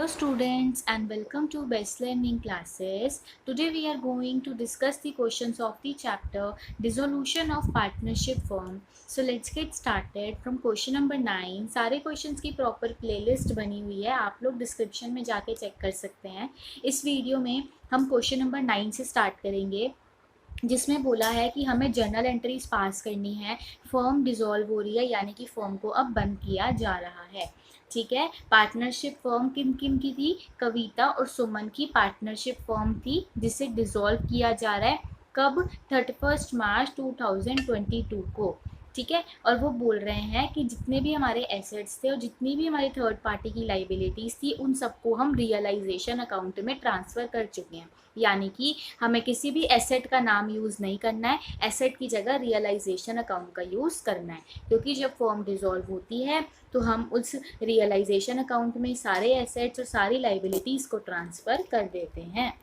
Hello students and welcome to Best Learning classes. Today we are going to discuss the questions of the chapter Dissolution of Partnership Firm. So let's get started from question number 9. सारे questions की proper playlist बनी हुई है, आप लोग description में जाके check कर सकते हैं. इस वीडियो में हम question number 9 से start करेंगे जिसमें बोला है कि हमें जर्नल एंट्रीज पास करनी है. फर्म डिसॉल्व हो रही है यानी कि फर्म को अब बंद किया जा रहा है. ठीक है. पार्टनरशिप फर्म किन किन की थी? कविता और सुमन की पार्टनरशिप फर्म थी जिसे डिसॉल्व किया जा रहा है. कब? 31 मार्च 2022 को. ठीक है. और वो बोल रहे हैं कि जितने भी हमारे एसेट्स थे और जितनी भी हमारी थर्ड पार्टी की लाइबिलिटीज़ थी उन सबको हम रियलाइजेशन अकाउंट में ट्रांसफ़र कर चुके हैं. यानी कि हमें किसी भी एसेट का नाम यूज़ नहीं करना है, एसेट की जगह रियलाइजेशन अकाउंट का यूज़ करना है. क्योंकि जब फर्म डिसॉल्व होती है तो हम उस रियलाइजेशन अकाउंट में सारे एसेट्स और सारी लाइबिलिटीज़ को ट्रांसफ़र कर देते हैं.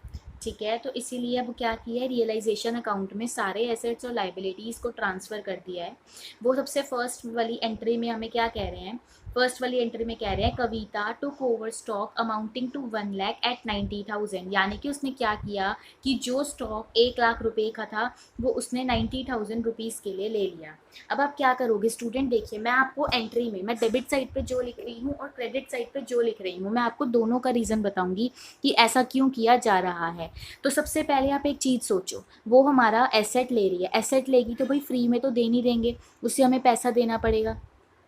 ठीक है. तो इसीलिए अब क्या किया है, रियलाइजेशन अकाउंट में सारे एसेट्स और लाइबिलिटीज़ को ट्रांसफ़र कर दिया है. वो सबसे फर्स्ट वाली एंट्री में हमें क्या कह रहे हैं? फर्स्ट वाली एंट्री में कह रहे हैं Kavita took over stock amounting to 1 lakh at 90,000. यानी कि उसने क्या किया कि जो स्टॉक 1 लाख रुपए का था वो उसने 90,000 रुपीज़ के लिए ले लिया. अब आप क्या करोगे स्टूडेंट? देखिए, मैं आपको एंट्री में मैं डेबिट साइड पे जो लिख रही हूँ और क्रेडिट साइड पे जो लिख रही हूँ मैं आपको दोनों का रीज़न बताऊँगी कि ऐसा क्यों किया जा रहा है. तो सबसे पहले आप एक चीज़ सोचो, वो हमारा एसेट ले रही है. एसेट लेगी तो भाई फ्री में तो दे नहीं देंगे, उससे हमें पैसा देना पड़ेगा.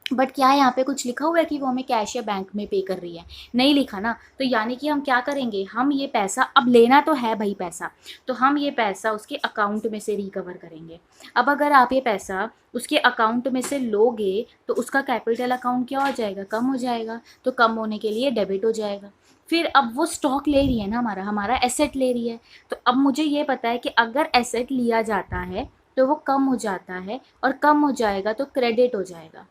बट क्या यहाँ पे कुछ लिखा हुआ है कि वो हमें कैश या बैंक में पे कर रही है? नहीं लिखा ना. तो यानी कि हम क्या करेंगे, हम ये पैसा अब लेना तो है भाई पैसा, तो हम ये पैसा उसके अकाउंट में से रिकवर करेंगे. अब अगर आप ये पैसा उसके अकाउंट में से लोगे तो उसका कैपिटल अकाउंट क्या हो जाएगा? कम हो जाएगा. तो कम होने के लिए डेबिट हो जाएगा. फिर अब वो स्टॉक ले रही है ना, हमारा एसेट ले रही है. तो अब मुझे ये पता है कि अगर एसेट लिया जाता है तो वो कम हो जाता है और कम हो जाएगा तो क्रेडिट हो जाएगा.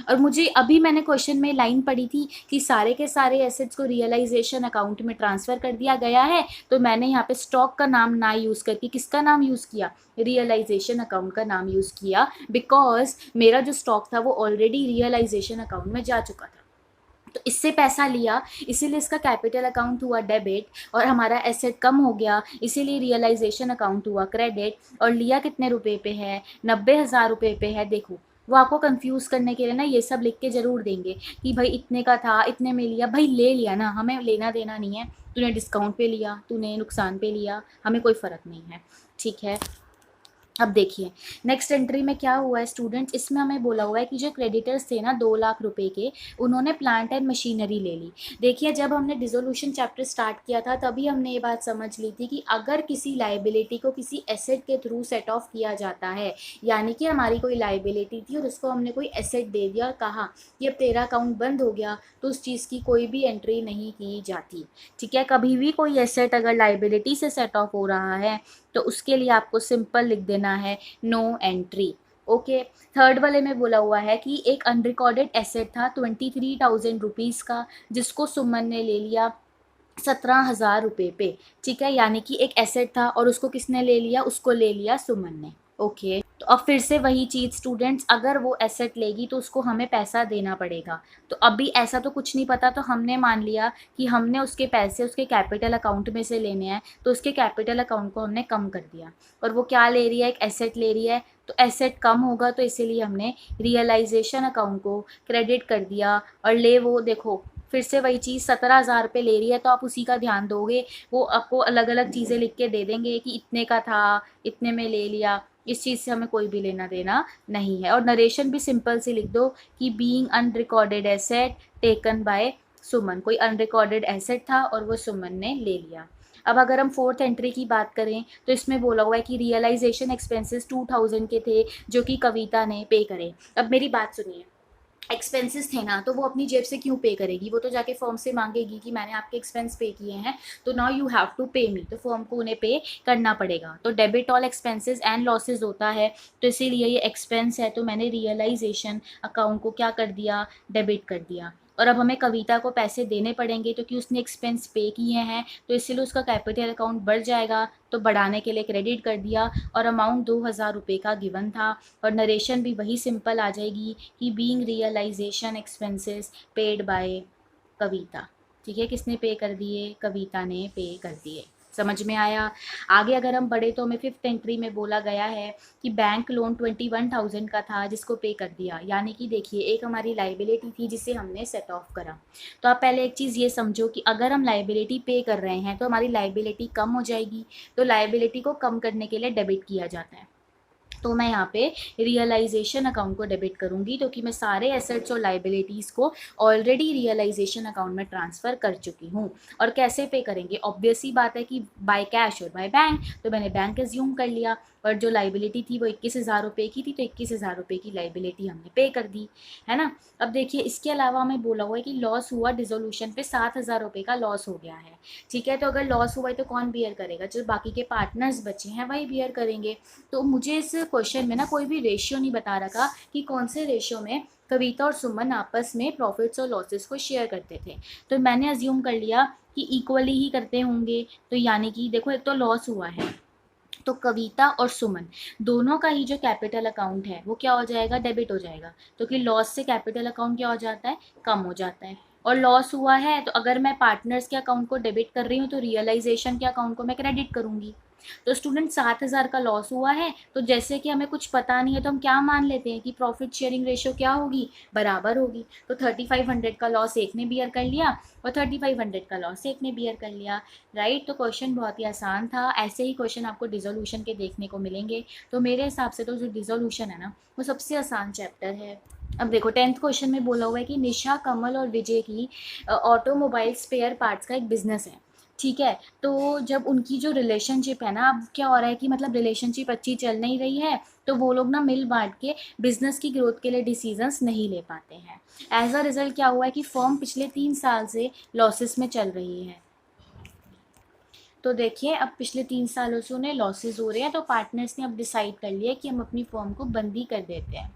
और मुझे अभी मैंने क्वेश्चन में लाइन पढ़ी थी कि सारे के सारे एसेट्स को रियलाइजेशन अकाउंट में ट्रांसफ़र कर दिया गया है. तो मैंने यहाँ पे स्टॉक का नाम ना यूज़ करके किसका नाम यूज़ किया? रियलाइजेशन अकाउंट का नाम यूज़ किया. बिकॉज मेरा जो स्टॉक था वो ऑलरेडी रियलाइजेशन अकाउंट में जा चुका था. तो इससे पैसा लिया, इसीलिए इसका कैपिटल अकाउंट हुआ डेबिट और हमारा एसेट कम हो गया, इसीलिए रियलाइजेशन अकाउंट हुआ क्रेडिट. और लिया कितने रुपए पे है? 90,000 रुपये पे है. देखो, वो आपको कंफ्यूज करने के लिए ना ये सब लिख के ज़रूर देंगे कि भाई इतने का था, इतने में लिया. भाई ले लिया ना, हमें लेना देना नहीं है. तूने डिस्काउंट पे लिया, तूने नुकसान पे लिया, हमें कोई फ़र्क नहीं है. ठीक है. अब देखिए नेक्स्ट एंट्री में क्या हुआ है स्टूडेंट्स, इसमें हमें बोला हुआ है कि जो क्रेडिटर्स थे ना 2 लाख रुपए के, उन्होंने प्लांट एंड मशीनरी ले ली. देखिए, जब हमने डिसोल्यूशन चैप्टर स्टार्ट किया था तभी हमने ये बात समझ ली थी कि अगर किसी लाइबिलिटी को किसी एसेट के थ्रू सेट ऑफ किया जाता है, यानी कि हमारी कोई लाइबिलिटी थी और उसको हमने कोई एसेट दे दिया और कहा कि अब तेरा अकाउंट बंद हो गया, तो उस चीज़ की कोई भी एंट्री नहीं की जाती. ठीक है. कभी भी कोई एसेट अगर लाइबिलिटी से सेट ऑफ हो रहा है तो उसके लिए आपको सिंपल लिख देना है नो एंट्री. ओके. थर्ड वाले में बोला हुआ है कि एक अनरिकॉर्डेड एसेट था 23,000 रुपीज़ का जिसको सुमन ने ले लिया 17,000 रुपये पे. ठीक है. यानी कि एक एसेट था और उसको किसने ले लिया? उसको ले लिया सुमन ने. ओके. तो अब फिर से वही चीज़ स्टूडेंट्स, अगर वो एसेट लेगी तो उसको हमें पैसा देना पड़ेगा. तो अभी ऐसा तो कुछ नहीं पता, तो हमने मान लिया कि हमने उसके पैसे उसके कैपिटल अकाउंट में से लेने हैं, तो उसके कैपिटल अकाउंट को हमने कम कर दिया. और वो क्या ले रही है? एक एसेट ले रही है. तो एसेट कम होगा तो इसीलिए हमने रियलाइजेशन अकाउंट को क्रेडिट कर दिया. और ले वो देखो फिर से वही चीज़ 17,000 रुपये ले रही है तो आप उसी का ध्यान दोगे. वो आपको अलग अलग चीज़ें लिख के दे देंगे कि इतने का था, इतने में ले लिया. इस चीज़ से हमें कोई भी लेना देना नहीं है. और नरेशन भी सिंपल सी लिख दो कि being unrecorded asset taken by Suman. कोई अनरिकॉर्डेड एसेट था और वो सुमन ने ले लिया. अब अगर हम फोर्थ एंट्री की बात करें तो इसमें बोला हुआ है कि रियलाइजेशन एक्सपेंसेस 2,000 के थे जो कि कविता ने पे करे. अब मेरी बात सुनिए, एक्सपेंसेस थे ना तो वो अपनी जेब से क्यों पे करेगी? वो तो जाके फर्म से मांगेगी कि मैंने आपके एक्सपेंस पे किए हैं तो नाउ यू हैव टू पे मी. तो फर्म को उन्हें पे करना पड़ेगा. तो debit all expenses and losses होता है, तो इसीलिए ये एक्सपेंस है तो मैंने रियलाइजेशन अकाउंट को क्या कर दिया? डेबिट कर दिया. और अब हमें कविता को पैसे देने पड़ेंगे क्योंकि उसने एक्सपेंस पे किए हैं, तो इसीलिए उसका कैपिटल अकाउंट बढ़ जाएगा. तो बढ़ाने के लिए क्रेडिट कर दिया. और अमाउंट 2,000 रुपये का गिवन था. और नरेशन भी वही सिंपल आ जाएगी कि being realisation expenses paid by Kavita. ठीक है, किसने पे कर दिए? कविता ने पे कर दिए। समझ में आया? आगे अगर हम बढ़े तो हमें फिफ्थ एंट्री में बोला गया है कि बैंक लोन 21,000 का था जिसको पे कर दिया, यानी कि देखिए एक हमारी लाइबिलिटी थी जिसे हमने सेट ऑफ करा। तो आप पहले एक चीज़ ये समझो कि अगर हम लाइबिलिटी पे कर रहे हैं तो हमारी लाइबिलिटी कम हो जाएगी, तो लाइबिलिटी को कम करने के लिए डेबिट किया जाता है। तो मैं यहाँ पे रियलाइजेशन अकाउंट को डेबिट करूँगी, क्योंकि मैं सारे एसेट्स और लाइबिलिटीज़ को ऑलरेडी रियलाइजेशन अकाउंट में ट्रांसफ़र कर चुकी हूँ। और कैसे पे करेंगे? ऑब्वियस ही बात है कि बाय कैश और बाय बैंक, तो मैंने बैंक एज्यूम कर लिया, और जो लाइबिलिटी थी वो 21,000 रुपये की थी, तो 21,000 रुपये की लाइबिलिटी हमने पे कर दी, है ना। अब देखिए इसके अलावा हमें बोला हुआ है कि लॉस हुआ डिसोल्यूशन पे 7,000 रुपये का लॉस हो गया है, ठीक है। तो अगर लॉस हुआ है तो कौन बियर करेगा? जो बाकी के पार्टनर्स बचे हैं वही बियर करेंगे। तो मुझे इस क्वेश्चन में ना कोई भी रेशियो नहीं बता रखा कि कौन से रेशियो में कविता और सुमन आपस में प्रॉफिट्स और लॉसेस को शेयर करते थे। तो मैंने अज्यूम कर लिया कि इक्वली ही करते होंगे। तो यानी कि देखो एक तो लॉस हुआ है, तो कविता और सुमन दोनों का ही जो कैपिटल अकाउंट है वो क्या हो जाएगा? डेबिट हो जाएगा। तो कि लॉस से कैपिटल अकाउंट क्या हो जाता है? कम हो जाता है। और लॉस हुआ है तो अगर मैं पार्टनर्स के अकाउंट को डेबिट कर रही हूँ तो रियलाइजेशन के अकाउंट को मैं क्रेडिट करूँगी। तो स्टूडेंट 7,000 का लॉस हुआ है, तो जैसे कि हमें कुछ पता नहीं है तो हम क्या मान लेते हैं कि प्रॉफिट शेयरिंग रेशियो क्या होगी? बराबर होगी। तो 3,500 का लॉस एक ने बियर कर लिया और 3,500 का लॉस एक ने बियर कर लिया, राइट। तो क्वेश्चन बहुत ही आसान था। ऐसे ही क्वेश्चन आपको डिसोल्यूशन के देखने को मिलेंगे। तो मेरे हिसाब से तो जो डिसोल्यूशन है ना वो सबसे आसान चैप्टर है। अब देखो 10th क्वेश्चन में बोला हुआ है कि निशा, कमल और विजय की ऑटोमोबाइल स्पेयर पार्ट्स का एक बिजनेस है, ठीक है। तो जब उनकी जो रिलेशनशिप है ना, अब क्या हो रहा है कि मतलब रिलेशनशिप अच्छी चल नहीं रही है, तो वो लोग ना मिल बांट के बिजनेस की ग्रोथ के लिए डिसीजंस नहीं ले पाते हैं। एज अ रिजल्ट क्या हुआ है कि फर्म पिछले 3 साल से लॉसेस में चल रही है। तो देखिए अब पिछले 3 सालों से उन्हें लॉसेस हो रहे हैं, तो पार्टनर्स ने अब डिसाइड कर लिया कि हम अपनी फर्म को बंदी कर देते हैं।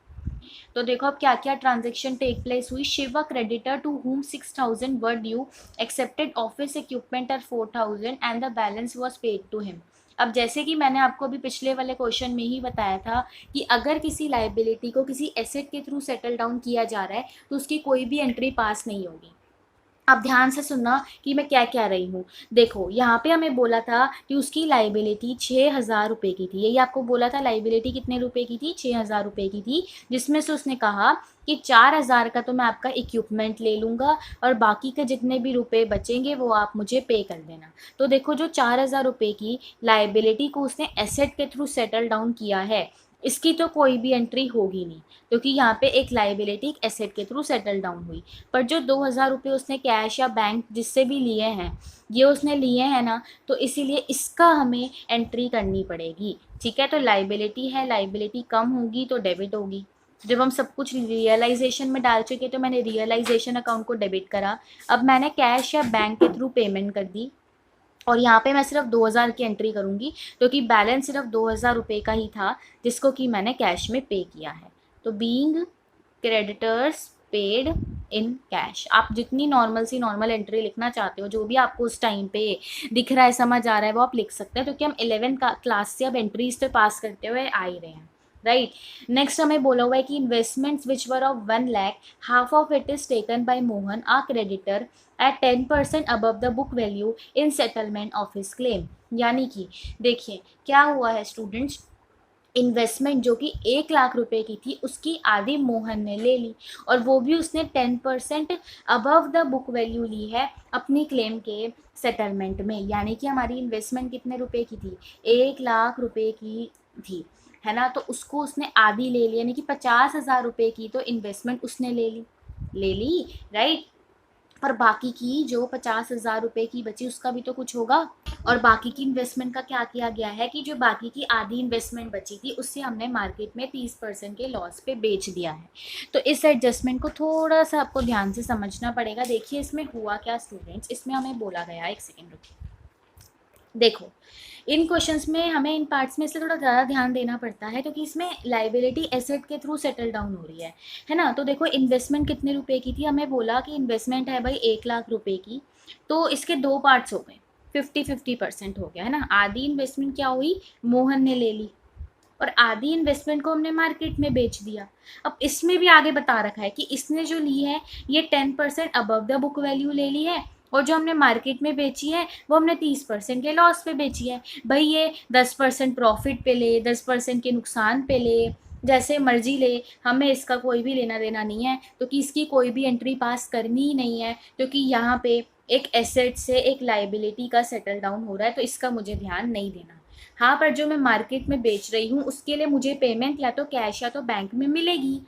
तो देखो अब क्या क्या ट्रांजेक्शन टेक प्लेस हुई। Shiva creditor to whom 6,000 were due accepted office equipment at 4,000 and the balance was paid to him. अब जैसे कि मैंने आपको अभी पिछले वाले क्वेश्चन में ही बताया था कि अगर किसी लाइबिलिटी को किसी एसेट के थ्रू सेटल डाउन किया जा रहा है तो उसकी कोई भी एंट्री पास नहीं होगी। अब ध्यान से सुनना कि मैं क्या कह रही हूँ। देखो यहाँ पे हमें बोला था कि उसकी लाइबिलिटी 6,000 रुपये की थी, यही आपको बोला था लाइबिलिटी कितने रुपए की थी? 6,000 रुपये की थी, जिसमें से उसने कहा कि 4,000 का तो मैं आपका इक्विपमेंट ले लूँगा और बाकी के जितने भी रुपए बचेंगे वो आप मुझे पे कर देना। तो देखो जो 4,000 रुपये की लाइबिलिटी को उसने एसेट के थ्रू सेटल डाउन किया है, इसकी तो कोई भी एंट्री होगी नहीं, क्योंकि यहाँ पे एक लाइबिलिटी एक एसेट के थ्रू सेटल डाउन हुई। पर जो 2,000 रुपये उसने कैश या बैंक जिससे भी लिए हैं, ये उसने लिए हैं ना, तो इसीलिए इसका हमें एंट्री करनी पड़ेगी, ठीक है। तो लाइबिलिटी है, लाइबिलिटी कम होगी तो डेबिट होगी। जब हम सब कुछ रियलाइजेशन में डाल चुके तो मैंने रियलाइजेशन अकाउंट को डेबिट करा। अब मैंने कैश या बैंक के थ्रू पेमेंट कर दी और यहाँ पे मैं सिर्फ 2,000 की एंट्री करूँगी, क्योंकि बैलेंस सिर्फ 2,000 रुपये का ही था जिसको कि मैंने कैश में पे किया है। तो being creditors paid in cash, आप जितनी नॉर्मल एंट्री लिखना चाहते हो, जो भी आपको उस टाइम पे दिख रहा है, समझ आ रहा है, वो आप लिख सकते हैं, क्योंकि हम 11 क्लास से अब एंट्रीज पे पास करते हुए आ ही रहे हैं, राइट। नेक्स्ट हमें बोला हुआ है कि investments which were of 1 lakh, half of it is taken by Mohan a creditor at 10% above the book value in settlement of his claim. यानी कि देखिए क्या हुआ है स्टूडेंट्स, इन्वेस्टमेंट जो कि 1 लाख रुपए की थी उसकी आधी मोहन ने ले ली, और वो भी उसने 10% अबव द बुक वैल्यू ली है अपनी क्लेम के सेटलमेंट में। यानी कि हमारी इन्वेस्टमेंट कितने रुपए की थी? 1 लाख रुपए की थी, है ना। तो उसको उसने आधी ले ली, यानी कि 50,000 रुपये की तो इन्वेस्टमेंट उसने ले ली, राइट। और बाकी की जो 50,000 रुपये की बची उसका भी तो कुछ होगा। और बाकी की इन्वेस्टमेंट का क्या किया गया है कि जो बाकी की आधी इन्वेस्टमेंट बची थी उससे हमने मार्केट में 30% के लॉस पे बेच दिया है। तो इस एडजस्टमेंट को थोड़ा सा आपको ध्यान से समझना पड़ेगा। देखिए इसमें हुआ क्या स्टूडेंट्स, इसमें हमें बोला गया, एक सेकेंड रुकिए। देखो इन क्वेश्चंस में हमें इन पार्ट्स में इसलिए थोड़ा ज़्यादा ध्यान देना पड़ता है क्योंकि इसमें लाइबिलिटी एसेट के थ्रू सेटल डाउन हो रही है ना। तो देखो इन्वेस्टमेंट कितने रुपए की थी, हमें बोला कि इन्वेस्टमेंट है भाई 1 लाख रुपए की, तो इसके 2 पार्ट्स हो गए, 50-50% हो गया, है ना। आधी इन्वेस्टमेंट क्या हुई, मोहन ने ले ली, और आधी इन्वेस्टमेंट को हमने मार्केट में बेच दिया। अब इसमें भी आगे बता रखा है कि इसने जो ली है ये 10% अबव द बुक वैल्यू ले ली है और जो हमने मार्केट में बेची है वो हमने 30% के लॉस पे बेची है। भाई ये 10% प्रॉफिट पे ले, 10% के नुकसान पे ले, जैसे मर्जी ले, हमें इसका कोई भी लेना देना नहीं है, क्योंकि इसकी कोई भी एंट्री पास करनी ही नहीं है, क्योंकि यहाँ पे एक एसेट से एक लाइबिलिटी का सेटल डाउन हो रहा है, तो इसका मुझे ध्यान नहीं देना। हाँ, पर जो मैं मार्केट में बेच रही हूँ उसके लिए मुझे पेमेंट या तो कैश या तो बैंक में मिलेगी,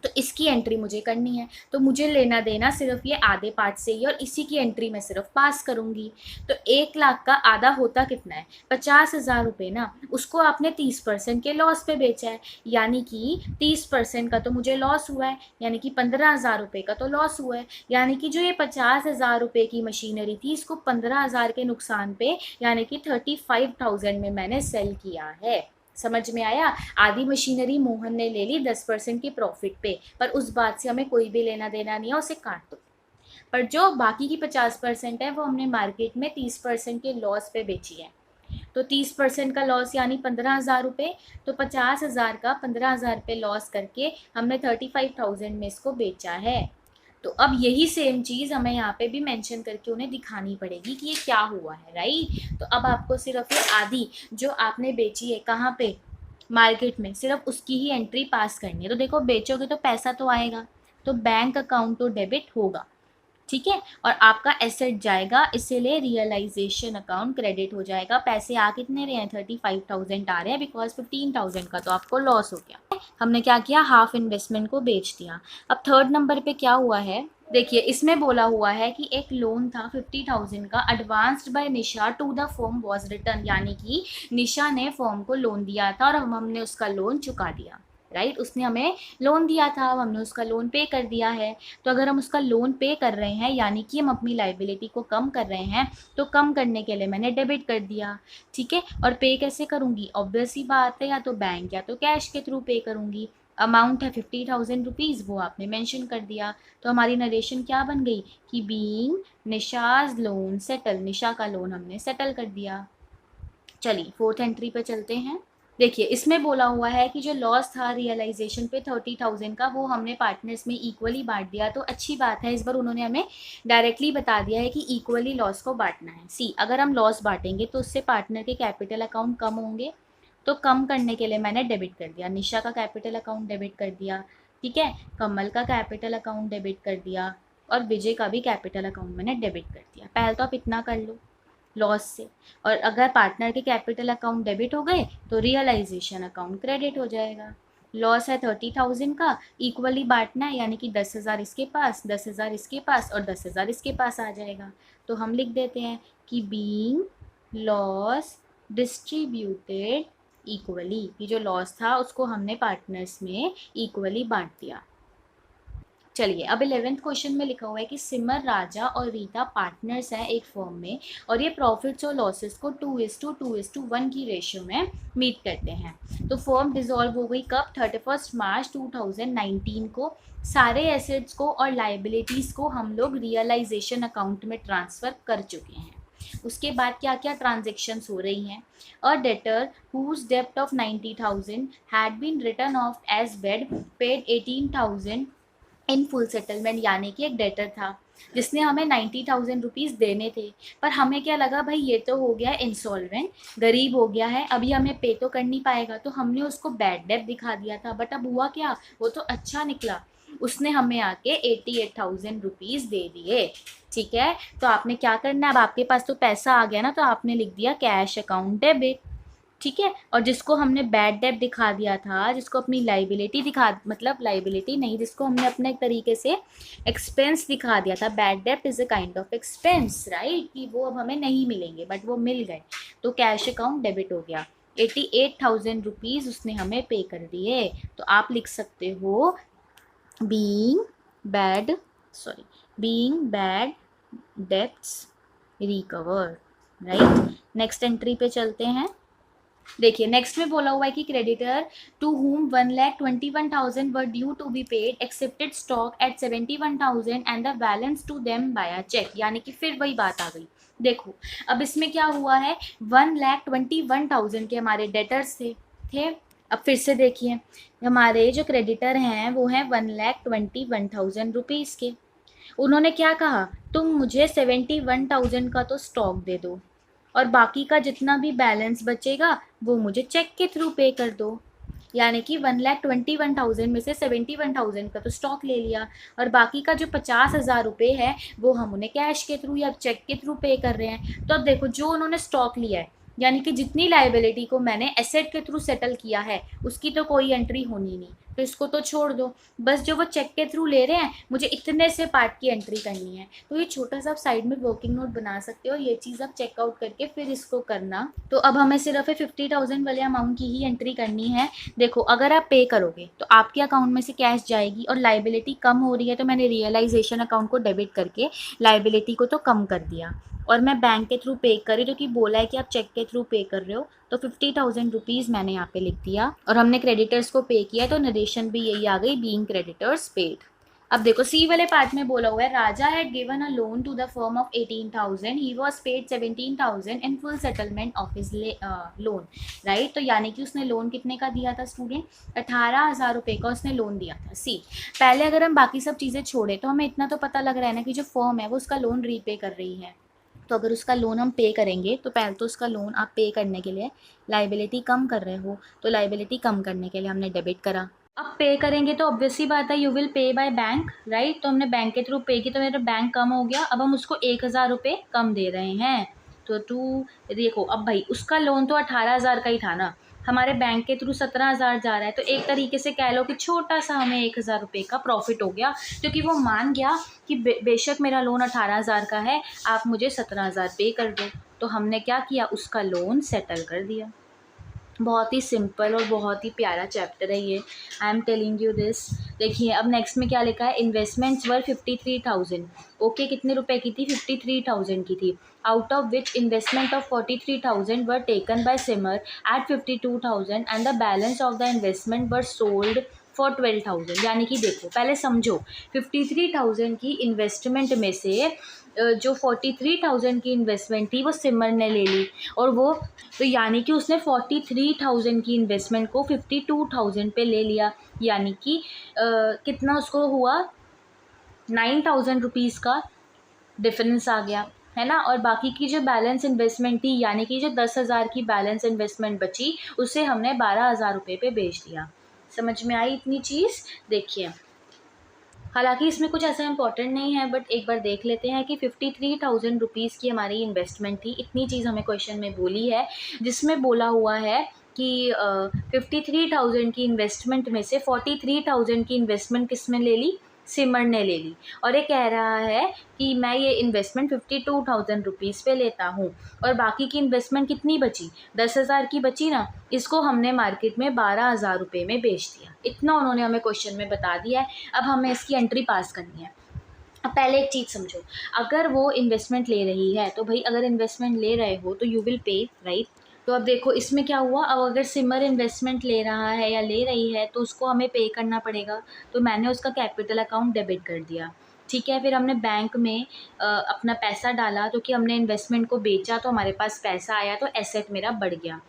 तो इसकी एंट्री मुझे करनी है, तो मुझे लेना देना सिर्फ ये आधे पार्ट से ही, और इसी की एंट्री मैं सिर्फ पास करूंगी। तो 1 लाख का आधा होता कितना है, 50,000 रुपये ना, उसको आपने 30% के लॉस पे बेचा है, यानी कि 30% का तो मुझे लॉस हुआ है, यानी कि 15,000 रुपये का तो लॉस हुआ है, यानी कि जो ये 50,000 रुपये की मशीनरी थी इसको 15,000 के नुकसान पे, यानी कि 35,000 में मैंने सेल किया है। समझ में आया? आधी मशीनरी मोहन ने ले ली 10% के प्रॉफिट पे, पर उस बात से हमें कोई भी लेना देना नहीं है, उसे काट दो। पर जो बाकी की 50% है वो हमने मार्केट में 30% के लॉस पे बेची है। तो 30% का लॉस यानी 15,000 रुपये, तो 50,000 का 15,000 रुपये लॉस करके हमने 35,000 में इसको बेचा है। तो अब यही सेम चीज़ हमें यहाँ पे भी मेंशन करके उन्हें दिखानी पड़ेगी कि ये क्या हुआ है, राइट। तो अब आपको सिर्फ ये आधी जो आपने बेची है कहाँ पे, मार्केट में, सिर्फ उसकी ही एंट्री पास करनी है। तो देखो बेचोगे तो पैसा तो आएगा, तो बैंक अकाउंट तो डेबिट होगा, ठीक है, और आपका एसेट जाएगा, इसीलिए रियलाइजेशन अकाउंट क्रेडिट हो जाएगा। पैसे आ कितने रहे हैं, 35,000 आ रहे हैं, बिकॉज 15,000 का तो आपको लॉस हो गया। हमने क्या किया, हाफ इन्वेस्टमेंट को बेच दिया। अब थर्ड नंबर पे क्या हुआ है, देखिए इसमें बोला हुआ है कि एक लोन था 50,000 का, advanced by Nisha to the firm was return, यानी कि निशा ने फर्म को लोन दिया था और हमने उसका लोन चुका दिया, राइट। उसने हमें लोन दिया था, अब हमने उसका लोन पे कर दिया है। तो अगर हम उसका लोन पे कर रहे हैं यानी कि हम अपनी लाइबिलिटी को कम कर रहे हैं, तो कम करने के लिए मैंने डेबिट कर दिया, ठीक है। और पे कैसे करूँगी, ऑब्वियस ही बात है, या तो बैंक या तो कैश के थ्रू पे करूँगी। अमाउंट है 50,000 रुपीज़, वो आपने मेंशन कर दिया। तो हमारी नरेशन क्या बन गई कि बीइंग निशाज लोन सेटल, निशा का लोन हमने सेटल कर दिया। चलिए फोर्थ एंट्री पे चलते हैं। देखिए इसमें बोला हुआ है कि जो लॉस था रियलाइजेशन पे 30,000 का, वो हमने पार्टनर्स में इक्वली बांट दिया। तो अच्छी बात है, इस बार उन्होंने हमें डायरेक्टली बता दिया है कि इक्वली लॉस को बांटना है। सी, अगर हम लॉस बांटेंगे तो उससे पार्टनर के कैपिटल अकाउंट कम होंगे, तो कम करने के लिए मैंने डेबिट कर दिया, निशा का कैपिटल अकाउंट डेबिट कर दिया, ठीक है, कमल का कैपिटल अकाउंट डेबिट कर दिया, और विजय का भी कैपिटल अकाउंट मैंने डेबिट कर दिया। पहले तो आप इतना कर लो लॉस से, और अगर पार्टनर के कैपिटल अकाउंट डेबिट हो गए तो रियलाइजेशन अकाउंट क्रेडिट हो जाएगा। लॉस है 30,000 का, इक्वली बांटना है, यानी कि 10,000 इसके पास, 10,000 इसके पास और 10,000 इसके पास आ जाएगा। तो हम लिख देते हैं कि बीइंग लॉस डिस्ट्रीब्यूटेड इक्वली, कि जो लॉस था उसको हमने पार्टनर्स में इक्वली बांट दिया। चलिए अब 11th क्वेश्चन में लिखा हुआ है कि सिमर, राजा और रीता पार्टनर्स हैं एक फर्म में, और ये प्रॉफिट्स और लॉसेस को 2:2:1 की रेशियो में मीट करते हैं। तो फर्म डिसॉल्व हो गई कब, 31 मार्च 2019 को। सारे एसेट्स को और लाइबिलिटीज़ को हम लोग रियलाइजेशन अकाउंट में ट्रांसफ़र कर चुके हैं। उसके बाद क्या क्या ट्रांजेक्शन्स हो रही हैं, अ डेटर हुज डेप्ट of 90,000 had been written off as bad paid 18,000 in full settlement, यानी कि एक डेटर था जिसने हमें 90,000 रुपीज़ देने थे, पर हमें क्या लगा भाई ये तो हो गया इंसॉल्वेंट, गरीब हो गया है, अभी हमें पे तो कर नहीं पाएगा, तो हमने उसको बैड डेट दिखा दिया था। बट अब हुआ क्या, वो तो अच्छा निकला, उसने हमें आके 88,000 रुपीज़ दे दिए, ठीक है। तो आपने क्या करना है, अब आपके पास तो पैसा आ गया ना, तो आपने लिख दिया कैश अकाउंट डेबिट, ठीक है। और जिसको हमने बैड डेट दिखा दिया था, जिसको अपनी लाइबिलिटी दिखा, मतलब लाइबिलिटी नहीं, जिसको हमने अपने एक तरीके से एक्सपेंस दिखा दिया था, bad debt is a kind of expense, right, कि वो अब हमें नहीं मिलेंगे, बट वो मिल गए, तो कैश अकाउंट डेबिट हो गया। 88,000 रुपीज़ उसने हमें पे कर दिए। तो आप लिख सकते हो being bad debts recover, right. Next entry पे चलते हैं। देखिए नेक्स्ट में बोला हुआ है कि creditor to whom 1,21,000 were due to be paid accepted stock at 71,000 and the balance to them by cheque, यानी कि फिर वही बात आ गई। देखो अब इसमें क्या हुआ है, 1,21,000 के हमारे डेटर्स थे। अब फिर से देखिए, हमारे जो क्रेडिटर हैं वो हैं 1,21,000 रुपीज़ के, उन्होंने क्या कहा, तुम मुझे 71,000 का तो स्टॉक दे दो और बाकी का जितना भी बैलेंस बचेगा वो मुझे चेक के थ्रू पे कर दो। यानी कि 1,21,000 में से 71,000 का तो स्टॉक ले लिया और बाकी का जो 50,000 रुपये है वो हम उन्हें कैश के थ्रू या चेक के थ्रू पे कर रहे हैं। तो अब देखो, जो उन्होंने स्टॉक लिया है, यानी कि जितनी लाइबिलिटी को मैंने एसेट के थ्रू सेटल किया है उसकी तो कोई एंट्री होनी नहीं, तो इसको तो छोड़ दो। बस जो वो चेक के थ्रू ले रहे हैं मुझे इतने से पार्ट की एंट्री करनी है। तो ये छोटा सा आप साइड में वर्किंग नोट बना सकते हो, ये चीज़ आप चेकआउट करके फिर इसको करना। तो अब हमें सिर्फ 50,000 वाले अमाउंट की ही एंट्री करनी है। देखो, अगर आप पे करोगे तो आपके अकाउंट में से कैश जाएगी और लाइबिलिटी कम हो रही है, तो मैंने रियलाइजेशन अकाउंट को डेबिट करके लाइबिलिटी को तो कम कर दिया और मैं बैंक के थ्रू पे करी, जो कि बोला है कि आप चेक के थ्रू पे कर रहे हो। तो 50,000 रुपीज़ मैंने यहाँ पे लिख दिया और हमने क्रेडिटर्स को पे किया, तो नरेशन भी यही आ गई, बीइंग क्रेडिटर्स पेड। अब देखो, सी वाले पार्ट में बोला हुआ है, Raja had given a loan to the firm of 18,000, he was paid 17,000 in full settlement of his loan. Right, तो यानी कि उसने लोन कितने का दिया था स्टूडेंट, 18,000 रुपये का उसने लोन दिया था। सी, पहले अगर हम बाकी सब चीज़ें छोड़े तो हमें इतना तो पता लग रहा है ना कि जो फर्म है वो उसका लोन रीपे कर रही है। तो अगर उसका लोन हम पे करेंगे तो पहले तो उसका लोन आप पे करने के लिए लाइबिलिटी कम कर रहे हो, तो लाइबिलिटी कम करने के लिए हमने डेबिट करा। अब पे करेंगे तो ऑब्वियसली बात है, you will pay by bank, right. तो हमने बैंक के थ्रू पे की तो मेरा बैंक कम हो गया। अब हम उसको 1,000 रुपये कम दे रहे हैं। तो टू, देखो अब भाई उसका लोन तो 18,000 का ही था ना, हमारे बैंक के थ्रू 17,000 जा रहा है, तो एक तरीके से कह लो कि छोटा सा हमें 1,000 रुपये का प्रॉफिट हो गया, क्योंकि वो मान गया कि बेशक मेरा लोन 18,000 का है, आप मुझे 17,000 पे कर दो। तो हमने क्या किया, उसका लोन सेटल कर दिया। बहुत ही सिंपल और बहुत ही प्यारा चैप्टर है ये, I am telling you this. देखिए अब नेक्स्ट में क्या लिखा है, इन्वेस्टमेंट्स वर 53,000। ओके, कितने रुपए की थी, 53,000 की थी। Out of which investment of 43,000 were taken by Simar at 52,000 and the balance of the investment were sold for 12,000। यानी कि देखो, पहले समझो, 53,000 की इन्वेस्टमेंट में से जो 43,000 की इन्वेस्टमेंट थी वो सिमर ने ले ली, और वो, तो यानी कि उसने 43,000 की इन्वेस्टमेंट को 52,000 पे ले लिया। यानी कि कितना उसको हुआ, 9,000 रुपीज़ का डिफरेंस आ गया, है ना। और बाकी की जो बैलेंस इन्वेस्टमेंट थी, यानी कि जो 10,000 की बैलेंस इन्वेस्टमेंट बची, उसे हमने 12,000 रुपये पे बेच दिया। समझ में आई इतनी चीज़। देखिए, हालांकि इसमें कुछ ऐसा इंपॉर्टेंट नहीं है, बट एक बार देख लेते हैं कि 53,000 रुपीज़ की हमारी इन्वेस्टमेंट थी। इतनी चीज़ हमें क्वेश्चन में बोली है, जिसमें बोला हुआ है कि 53,000 की इन्वेस्टमेंट में से 43,000 की इन्वेस्टमेंट किस में ले ली, सिमर ने ले ली। और ये कह रहा है कि मैं ये इन्वेस्टमेंट 52,000 रुपीज़ पे लेता हूँ, और बाकी की इन्वेस्टमेंट कितनी बची, 10,000 की बची ना, इसको हमने मार्केट में 12,000 रुपये में बेच दिया। इतना उन्होंने हमें क्वेश्चन में बता दिया है। अब हमें इसकी एंट्री पास करनी है। अब पहले एक चीज़ समझो, अगर वो इन्वेस्टमेंट ले रही है तो भाई अगर इन्वेस्टमेंट ले रहे हो तो यू विल पे, राइट। तो अब देखो इसमें क्या हुआ, अब अगर सिमर इन्वेस्टमेंट ले रहा है या ले रही है तो उसको हमें पे करना पड़ेगा। तो मैंने उसका कैपिटल अकाउंट डेबिट कर दिया, ठीक है। फिर हमने बैंक में अपना पैसा डाला, तो कि हमने इन्वेस्टमेंट को बेचा तो हमारे पास पैसा आया, तो एसेट मेरा बढ़ गया।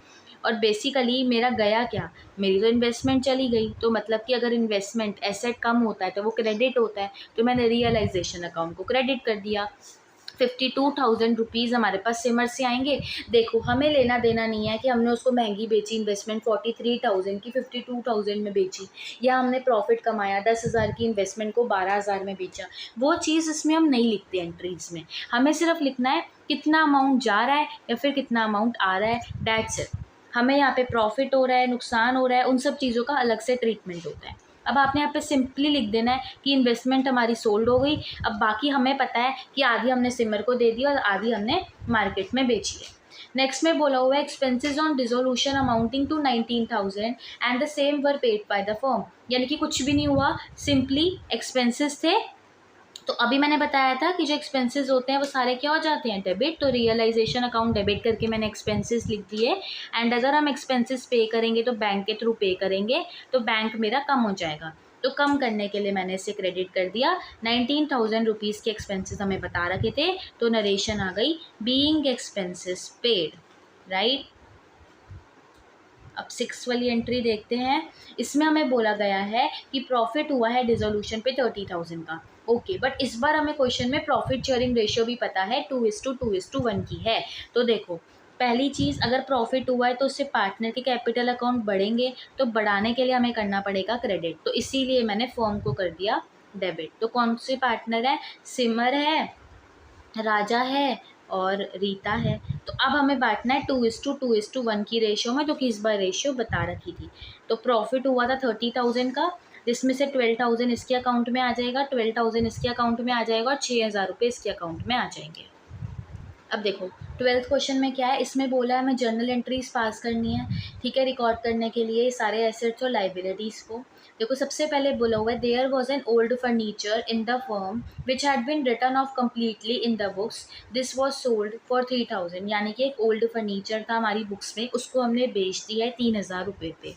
और बेसिकली मेरा गया क्या, मेरी तो इन्वेस्टमेंट चली गई। तो मतलब कि अगर इन्वेस्टमेंट एसेट कम होता है तो वो क्रेडिट होता है, तो मैंने रियलाइजेशन अकाउंट को क्रेडिट कर दिया। 52,000 हमारे पास सिमर से आएंगे। देखो हमें लेना देना नहीं है कि हमने उसको महंगी बेची इन्वेस्टमेंट, 43,000 की 52,000 में बेची, या हमने प्रॉफिट कमाया 10,000 की इन्वेस्टमेंट को 12,000 में बेचा। वो चीज़ इसमें हम नहीं लिखते एंट्रीज में, हमें सिर्फ लिखना है कितना अमाउंट जा रहा है या फिर कितना अमाउंट आ रहा है, दैट्स इट। हमें यहाँ पे प्रॉफिट हो रहा है, नुकसान हो रहा है, उन सब चीज़ों का अलग से ट्रीटमेंट होता है। अब आपने यहाँ पे सिंपली लिख देना है कि इन्वेस्टमेंट हमारी सोल्ड हो गई। अब बाकी हमें पता है कि आधी हमने सिमर को दे दी और आधी हमने मार्केट में बेची है। नेक्स्ट में बोला हुआ है expenses on dissolution amounting to 19,000 and the same were paid by the firm. यानी कि कुछ भी नहीं हुआ, सिंपली एक्सपेंसेस थे। तो अभी मैंने बताया था कि जो एक्सपेंसेस होते हैं वो सारे क्या हो जाते हैं, डेबिट। तो रियलाइजेशन अकाउंट डेबिट करके मैंने एक्सपेंसेस लिख दिए। एंड अगर हम एक्सपेंसेस पे करेंगे तो बैंक के थ्रू पे करेंगे, तो बैंक मेरा कम हो जाएगा। तो कम करने के लिए मैंने इसे क्रेडिट कर दिया। 19,000 रुपीज़ के एक्सपेंसेस हमें बता रखे थे, तो नरेशन आ गई बीइंग एक्सपेंसेस पेड, राइट। अब 6 वाली एंट्री देखते हैं। इसमें हमें बोला गया है कि प्रॉफिट हुआ है डिसोल्यूशन पे 30,000 का। ओके, बट इस बार हमें क्वेश्चन में प्रॉफिट शेयरिंग रेशियो भी पता है 2:2:1 की है। तो देखो, पहली चीज़, अगर प्रॉफिट हुआ है तो उससे पार्टनर के कैपिटल अकाउंट बढ़ेंगे, तो बढ़ाने के लिए हमें करना पड़ेगा क्रेडिट, तो इसीलिए मैंने फर्म को कर दिया डेबिट। तो कौन से पार्टनर है? सिमर है, राजा है और रीता है। तो अब हमें बांटना है 2:2:1 की रेशियो में, जो कि इस बार रेशियो बता रखी थी। तो प्रॉफिट हुआ था 30,000 का, जिसमें से 12,000 इसके अकाउंट में आ जाएगा, 12,000 इसके अकाउंट में आ जाएगा और 6,000 रुपये इसके अकाउंट में आ जाएंगे। अब देखो 12th क्वेश्चन में क्या है, इसमें बोला है हमें जर्नल एंट्रीज पास करनी है, ठीक है, रिकॉर्ड करने के लिए सारे एसेट्स और लाइबिलिटीज़ को। देखो सबसे पहले बोला हुआ है there was an old furniture in the firm which had been written off completely in the books, this was sold for 3,000, यानी कि एक ओल्ड फर्नीचर था हमारी बुक्स में, उसको हमने बेच दिया है 3,000 रुपये पे।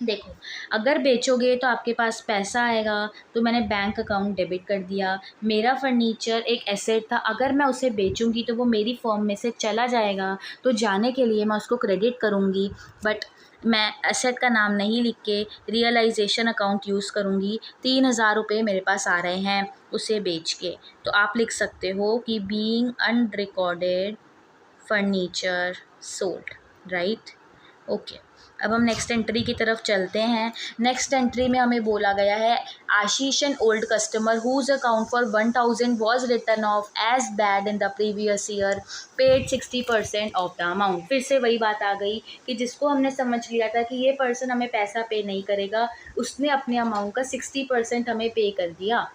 देखो, अगर बेचोगे तो आपके पास पैसा आएगा, तो मैंने बैंक अकाउंट डेबिट कर दिया। मेरा फर्नीचर एक एसेट था, अगर मैं उसे बेचूंगी तो वो मेरी फर्म में से चला जाएगा, तो जाने के लिए मैं उसको क्रेडिट करूंगी, बट मैं एसेट का नाम नहीं लिख के रियलाइजेशन अकाउंट यूज़ करूंगी। 3,000 रुपये मेरे पास आ रहे हैं उसे बेच के, तो आप लिख सकते हो कि being unrecorded furniture sold, right. Okay, अब हम नेक्स्ट एंट्री की तरफ चलते हैं। नेक्स्ट एंट्री में हमें बोला गया है Ashish an old customer whose account for 1,000 was written off as bad in the previous year, paid 60% of the amount. फिर से वही बात आ गई कि जिसको हमने समझ लिया था कि ये पर्सन हमें पैसा पे नहीं करेगा, उसने अपने अमाउंट का 60% हमें पे कर दिया।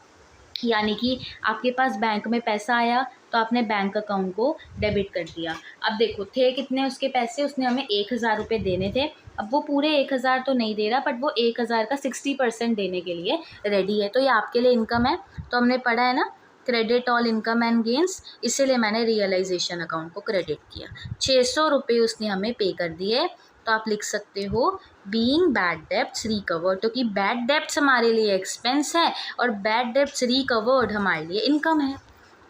यानी कि आपके पास बैंक में पैसा आया तो आपने बैंक अकाउंट को डेबिट कर दिया। अब देखो थे कितने उसके पैसे, उसने हमें 1,000 रुपये देने थे। अब वो पूरे 1,000 तो नहीं दे रहा, बट वो 1,000 का 60% देने के लिए रेडी है, तो ये आपके लिए इनकम है। तो हमने पढ़ा है ना credit all income and gains, इसीलिए मैंने रियलाइजेशन अकाउंट को क्रेडिट किया। 600 रुपये उसने हमें पे कर दिए, तो आप लिख सकते हो बीइंग बैड डेब्ट्स रिकवर्ड, तो कि बैड डेब्ट्स हमारे लिए एक्सपेंस है और बैड डेब्ट्स रिकवर्ड हमारे लिए इनकम है,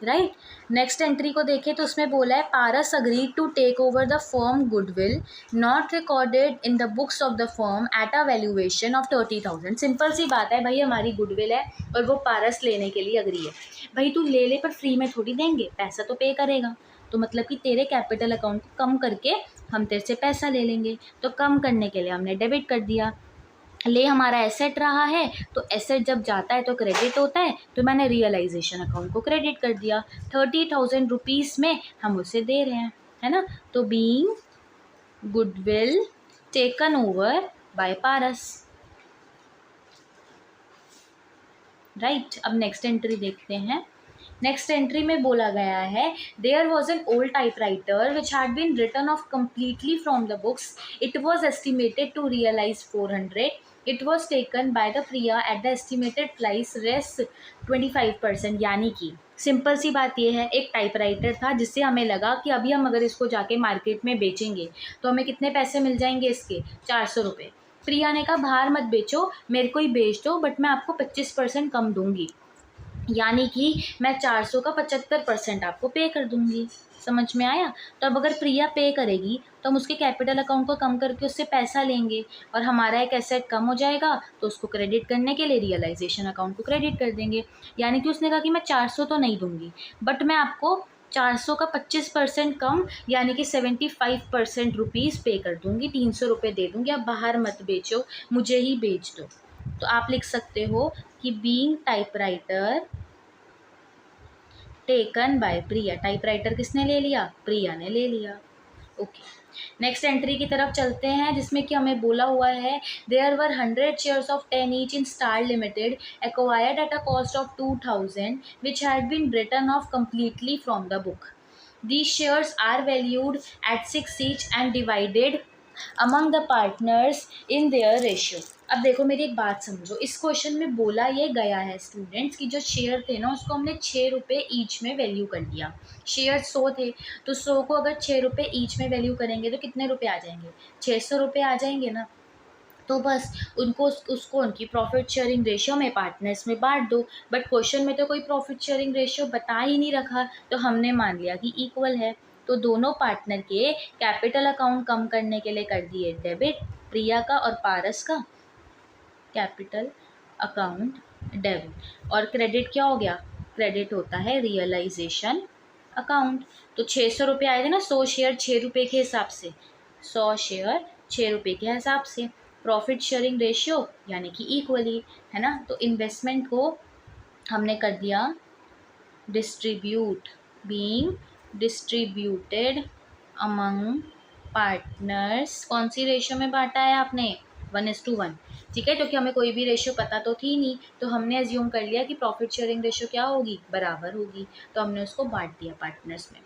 राइट। नेक्स्ट एंट्री को देखें तो उसमें बोला है Paras agreed to take over the firm goodwill not recorded in the books of the firm at a valuation of 30,000। Simple सी बात है भाई, हमारी गुडविल है और वो पारस लेने के लिए अग्री है। भाई तू ले ले, पर फ्री में थोड़ी देंगे, पैसा तो पे करेगा, तो मतलब कि तेरे कैपिटल अकाउंट को कम करके हम तेरे से पैसा ले लेंगे। तो कम करने के लिए हमने डेबिट कर दिया। ले हमारा एसेट रहा है, तो एसेट जब जाता है तो क्रेडिट होता है, तो मैंने रियलाइजेशन अकाउंट को क्रेडिट कर दिया। 30,000 रुपीज़ में हम उसे दे रहे हैं, है ना। तो being goodwill taken over by Paras, right. अब नेक्स्ट एंट्री देखते हैं। नेक्स्ट एंट्री में बोला गया है there was an old typewriter which had been written off completely from the books, it was estimated to realise 400, it was taken by the Priya at the estimated price less 25%। यानी कि simple सी बात यह है, एक टाइपराइटर था जिससे हमें लगा कि अभी हम अगर इसको जाके मार्केट में बेचेंगे तो हमें कितने पैसे मिल जाएंगे इसके, 400 रुपये। प्रिया ने कहा बाहर मत बेचो, मेरे को ही बेच दो, बट मैं आपको 25% कम दूंगी, यानी कि मैं 400 का 75% आपको पे कर दूंगी। समझ में आया। तो अब अगर प्रिया पे करेगी तो हम उसके कैपिटल अकाउंट को कम करके उससे पैसा लेंगे और हमारा एक एसेट कम हो जाएगा, तो उसको क्रेडिट करने के लिए रियलाइजेशन अकाउंट को क्रेडिट कर देंगे। यानी कि उसने कहा कि मैं 400 तो नहीं दूंगी, बट मैं आपको 400 का 25% कम, यानी कि 75% रुपीज़ पे कर दूंगी, 300 रुपये दे दूंगी, आप बाहर मत बेचो, मुझे ही बेच दो। तो आप लिख सकते हो कि being typewriter taken by Priya, typewriter किसने ले लिया, प्रिया ने ले लिया। ओके, नेक्स्ट एंट्री की तरफ चलते हैं जिसमें कि हमें बोला हुआ है there were 100 shares of 10 each in Star Limited acquired at a cost of 2,000 which had been written off completely from the book, these shares are valued at 6 each and divided among the partners in their ratio। अब देखो मेरी एक बात समझो, इस question में बोला ये गया है स्टूडेंट्स कि जो शेयर थे ना उसको हमने 6 रुपये ईच में वैल्यू कर दिया। शेयर 100 थे, तो 100 को अगर 6 रुपये ईच में वैल्यू करेंगे तो कितने रुपये आ जाएंगे, 600 रुपये आ जाएंगे ना। तो बस उनको उसको उनकी प्रॉफिट शेयरिंग रेशियो में पार्टनर्स में बांट दो। बट क्वेश्चन में तो कोई प्रॉफिट शेयरिंग रेशियो बता ही नहीं रखा, तो हमने मान लिया कि इक्वल है। तो दोनों पार्टनर के कैपिटल अकाउंट कम करने के लिए कर दिए डेबिट, प्रिया का और पारस का कैपिटल अकाउंट डेबिट, और क्रेडिट क्या हो गया, क्रेडिट होता है रियलाइजेशन अकाउंट। तो 600 रुपये आए थे ना, 100 शेयर 6 रुपये के हिसाब से, 100 शेयर 6 रुपये के हिसाब से। प्रॉफिट शेयरिंग रेशियो यानी कि इक्वली, है ना। तो इन्वेस्टमेंट को हमने कर दिया distribute, being distributed among partners. कौन सी रेशियो में बांटा है आपने, 1:1, ठीक है। क्योंकि हमें कोई भी रेशियो पता तो थी नहीं, तो हमने अज्यूम कर लिया कि प्रॉफिट शेयरिंग रेशियो क्या होगी, बराबर होगी, तो हमने उसको बांट दिया पार्टनर्स में।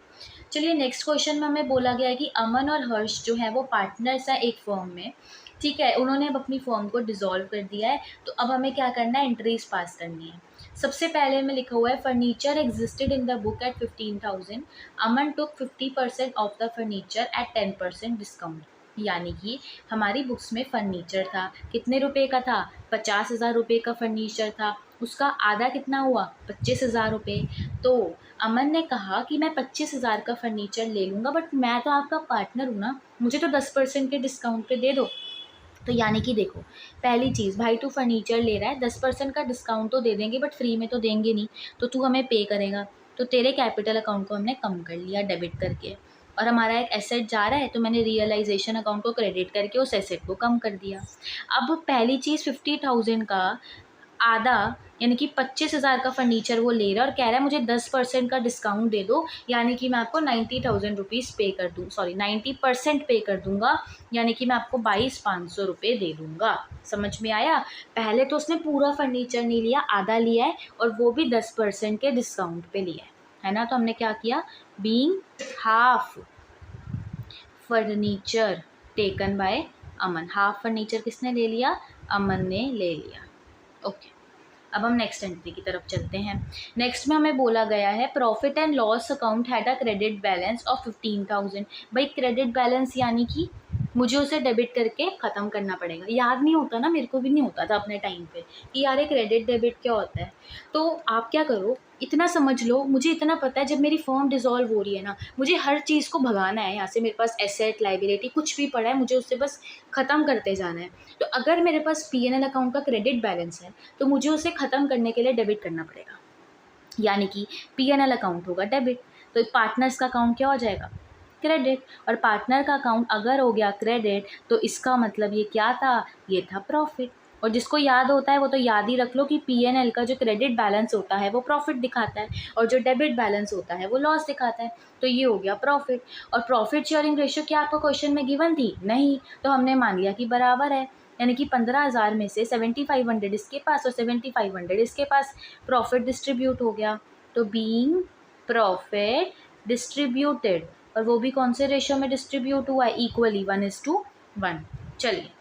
चलिए नेक्स्ट क्वेश्चन में हमें बोला गया है कि अमन और हर्ष जो है वो पार्टनर्स हैं एक फर्म में, ठीक है। उन्होंने अब अपनी फर्म को डिसॉल्व कर दिया है, तो अब हमें क्या करना है, एंट्रीज पास करनी है। सबसे पहले में लिखा हुआ है furniture existed in the book at 15,000, Aman took 50% of the furniture at 10% discount. यानी कि हमारी बुक्स में फर्नीचर था, कितने रुपए का था, 50,000 रुपये का फर्नीचर था, उसका आधा कितना हुआ, 25,000 रुपये। तो अमन ने कहा कि मैं 25,000 का फर्नीचर ले लूँगा, बट मैं तो आपका पार्टनर हूँ ना, मुझे तो 10% के डिस्काउंट पे दे दो। तो यानी कि देखो, पहली चीज़, भाई तू फर्नीचर ले रहा है, 10% का डिस्काउंट तो दे देंगे बट फ्री में तो देंगे नहीं, तो तू हमें पे करेगा। तो तेरे कैपिटल अकाउंट को हमने कम कर लिया डेबिट करके, और हमारा एक एसेट जा रहा है, तो मैंने रियलाइजेशन अकाउंट को क्रेडिट करके उस एसेट को कम कर दिया। अब पहली चीज़ 50,000 का आधा यानी कि 25,000 का फर्नीचर वो ले रहा है और कह रहा है मुझे 10% का डिस्काउंट दे दो, यानी कि मैं आपको 90,000 रुपीज़ पे कर दूँ, सॉरी 90% पे कर दूंगा, यानी कि मैं आपको 22,500 रुपये दे दूंगा। समझ में आया। पहले तो उसने पूरा फर्नीचर नहीं लिया, आधा लिया है, और वो भी 10% के डिस्काउंट पे लिया है ना। तो हमने क्या किया, being half furniture taken by Aman, half furniture किसने ले लिया, अमन ने ले लिया। ओके, अब हम नेक्स्ट एंट्री की तरफ चलते हैं। नेक्स्ट में हमें बोला गया है profit and loss account had a credit balance of 15,000। भाई क्रेडिट बैलेंस यानी कि मुझे उसे डेबिट करके ख़त्म करना पड़ेगा। याद नहीं होता ना, मेरे को भी नहीं होता था अपने टाइम पे कि यार ये क्रेडिट डेबिट क्या होता है। तो आप क्या करो, इतना समझ लो, मुझे इतना पता है जब मेरी फर्म डिसॉल्व हो रही है ना, मुझे हर चीज़ को भगाना है यहाँ से। मेरे पास एसेट लाइबिलिटी कुछ भी पड़ा है, मुझे उससे बस ख़त्म करते जाना है। तो अगर मेरे पास पीएनएल अकाउंट का क्रेडिट बैलेंस है, तो मुझे उसे ख़त्म करने के लिए डेबिट करना पड़ेगा, यानी कि पीएनएल अकाउंट होगा डेबिट। तो पार्टनर्स का अकाउंट क्या हो जाएगा, क्रेडिट। और पार्टनर का अकाउंट अगर हो गया क्रेडिट, तो इसका मतलब ये क्या था, ये था प्रॉफिट। और जिसको याद होता है वो तो याद ही रख लो कि पीएनएल का जो क्रेडिट बैलेंस होता है वो प्रॉफिट दिखाता है, और जो डेबिट बैलेंस होता है वो लॉस दिखाता है। तो ये हो गया प्रॉफिट। और प्रॉफिट शेयरिंग रेशियो क्या आपको क्वेश्चन में गिवन थी, नहीं, तो हमने मान लिया कि बराबर है, यानी कि 15,000 में से 7,500 इसके पास और 7,500 इसके पास, प्रॉफिट डिस्ट्रीब्यूट हो गया। तो बीइंग प्रॉफिट डिस्ट्रीब्यूटेड, और वो भी कौन से रेशियो में डिस्ट्रीब्यूट हुआ है, इक्वली 1:1। चलिए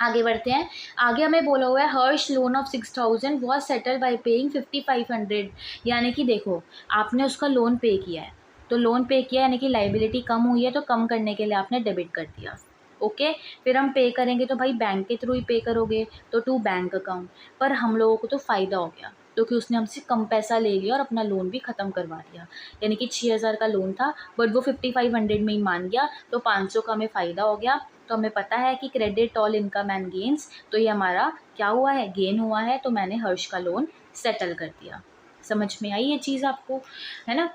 आगे बढ़ते हैं। आगे हमें बोला हुआ है Harsh loan of 6,000 was settled by paying 5,500। यानी कि देखो, आपने उसका लोन पे किया है, तो लोन पे किया यानी कि लाइबिलिटी कम हुई है, तो कम करने के लिए आपने डेबिट कर दिया। ओके, फिर हम पे करेंगे तो भाई बैंक के थ्रू ही पे करोगे, तो टू बैंक अकाउंट। पर हम लोगों को तो फ़ायदा हो गया, क्योंकि उसने हमसे कम पैसा ले लिया और अपना लोन भी ख़त्म करवा दिया। यानी कि 6,000 का लोन था, बट वो 5,500 में ही मान गया, तो 500 का हमें फ़ायदा हो गया। तो हमें पता है कि credit all income and gains, तो ये हमारा क्या हुआ है, गेन हुआ है। तो मैंने हर्ष का लोन सेटल कर दिया। समझ में आई ये चीज़ आपको, है ना।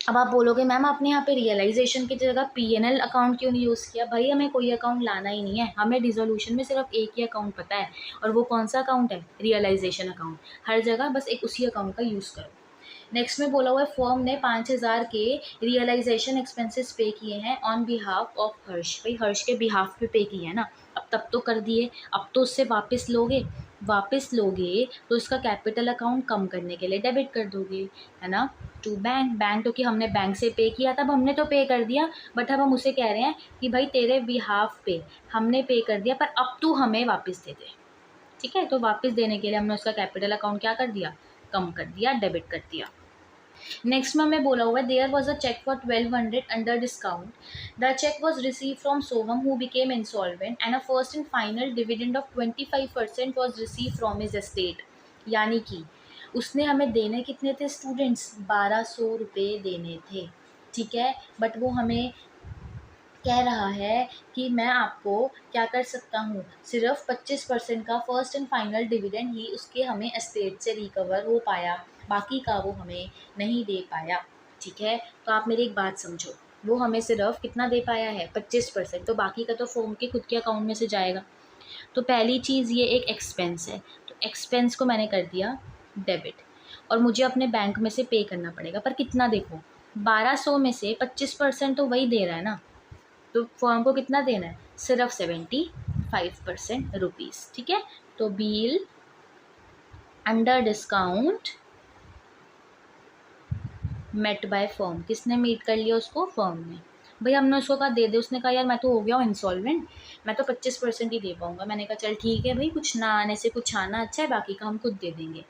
अब आप बोलोगे मैम आपने यहाँ पे रियलाइजेशन की जगह पीएनएल अकाउंट क्यों नहीं यूज़ किया। भाई हमें कोई अकाउंट लाना ही नहीं है, हमें डिसोल्यूशन में सिर्फ एक ही अकाउंट पता है, और वो कौन सा अकाउंट है, रियलाइजेशन अकाउंट। हर जगह बस एक उसी अकाउंट का यूज़ करो। नेक्स्ट में बोला हुआ है फर्म ने 5,000 के रियलाइजेशन एक्सपेंसेस पे किए हैं ऑन बिहाफ ऑफ हर्ष। भाई हर्ष के बिहाफ पे किए हैं ना, अब तब तो कर दिए, अब तो उससे वापस लोगे तो उसका कैपिटल अकाउंट कम करने के लिए डेबिट कर दोगे, है ना, टू बैंक। क्योंकि हमने बैंक से पे किया, तब हमने तो पे कर दिया, बट अब हम उसे कह रहे हैं कि भाई तेरे बिहाफ पे हमने पे कर दिया, पर अब तू हमें वापस दे दे। ठीक है, तो वापस देने के लिए हमने उसका कैपिटल अकाउंट क्या कर दिया, कम कर दिया, डेबिट कर दिया। नेक्स्ट में हमें बोला हुआ है there was a cheque for 1,200 under discount. The cheque was receive from Soham who became insolvent and a first and final dividend of 25% was receive from his estate. यानी कि उसने हमें देने कितने थे स्टूडेंट्स, 1,200 रुपये देने थे। ठीक है। बट वो हमें कह रहा है कि मैं आपको क्या कर सकता हूँ, सिर्फ 25% का फर्स्ट एंड फाइनल डिविडेंड ही उसके हमें एस्टेट से रिकवर हो पाया, बाकी का वो हमें नहीं दे पाया। ठीक है, तो आप मेरी एक बात समझो, वो हमें सिर्फ कितना दे पाया है, 25%, तो बाकी का तो फर्म के खुद के अकाउंट में से जाएगा। तो पहली चीज़ ये एक एक्सपेंस है, तो एक्सपेंस को मैंने कर दिया डेबिट, और मुझे अपने बैंक में से पे करना पड़ेगा, पर कितना, देखो 1200 में से 25% तो वही दे रहा है ना, तो फर्म को कितना देना है, सिर्फ 75% रुपीज़। ठीक है, तो bill under discount met by firm, किसने मीट कर लिया उसको, फर्म ने। भाई हमने उसको कहा दे दे, उसने कहा यार मैं तो हो गया हूँ इंसॉल्वेंट, मैं तो 25% ही दे पाऊंगा। मैंने कहा चल ठीक है भाई, कुछ ना आने से कुछ आना अच्छा है, बाकी का हम खुद दे देंगे।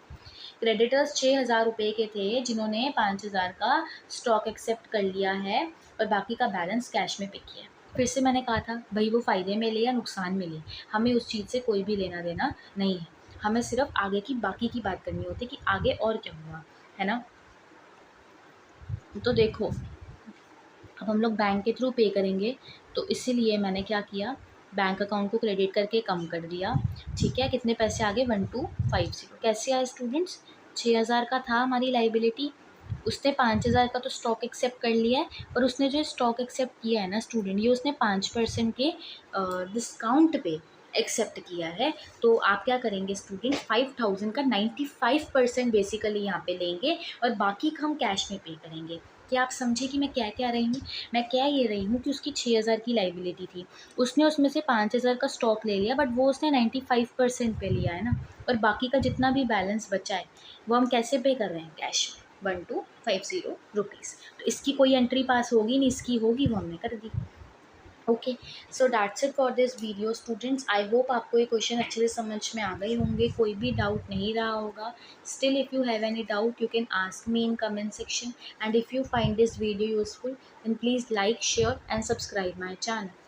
क्रेडिटर्स 6,000 रुपये के थे, जिन्होंने 5,000 का स्टॉक एक्सेप्ट कर लिया है और बाकी का बैलेंस कैश में पे किया। फिर से मैंने कहा था भाई वो फ़ायदे में ले या नुकसान में ले, हमें उस चीज़ से कोई भी लेना देना नहीं है, हमें सिर्फ आगे की बाकी की बात करनी होती है कि आगे और क्या हुआ, है ना। तो देखो, अब हम लोग बैंक के थ्रू पे करेंगे, तो इसीलिए मैंने क्या किया, बैंक अकाउंट को क्रेडिट करके कम कर दिया। ठीक है, कितने पैसे आ गए, 1250। कैसे आए स्टूडेंट्स, 6,000 का था हमारी लाइबिलिटी, उसने 5,000 का तो स्टॉक एक्सेप्ट कर लिया है, पर उसने जो स्टॉक एक्सेप्ट किया है ना स्टूडेंट, ये उसने 5% के डिस्काउंट पे एक्सेप्ट किया है। तो आप क्या करेंगे स्टूडेंट, 5,000 का 95% बेसिकली यहाँ पे लेंगे और बाकी का हम कैश में पे करेंगे। क्या आप समझे कि मैं क्या कह रही हूँ, मैं कह ये रही हूँ कि उसकी 6,000 की लाइबिलिटी थी, उसने उसमें से 5,000 का स्टॉक ले लिया, बट वो उसने 95% पे लिया है ना, और बाकी का जितना भी बैलेंस बचा है वो हम कैसे पे कर रहे हैं, कैश में, 1250 रुपीज़। तो इसकी कोई एंट्री पास होगी नहीं, इसकी होगी, वो हमने कर दी। Okay, so that's it for this video students. I hope आपको ये क्वेश्चन अच्छे से समझ में आ गए होंगे, कोई भी डाउट नहीं रहा होगा। Still if you have any doubt you can ask me in comment section, and if you find this video useful then please like, share and subscribe my channel.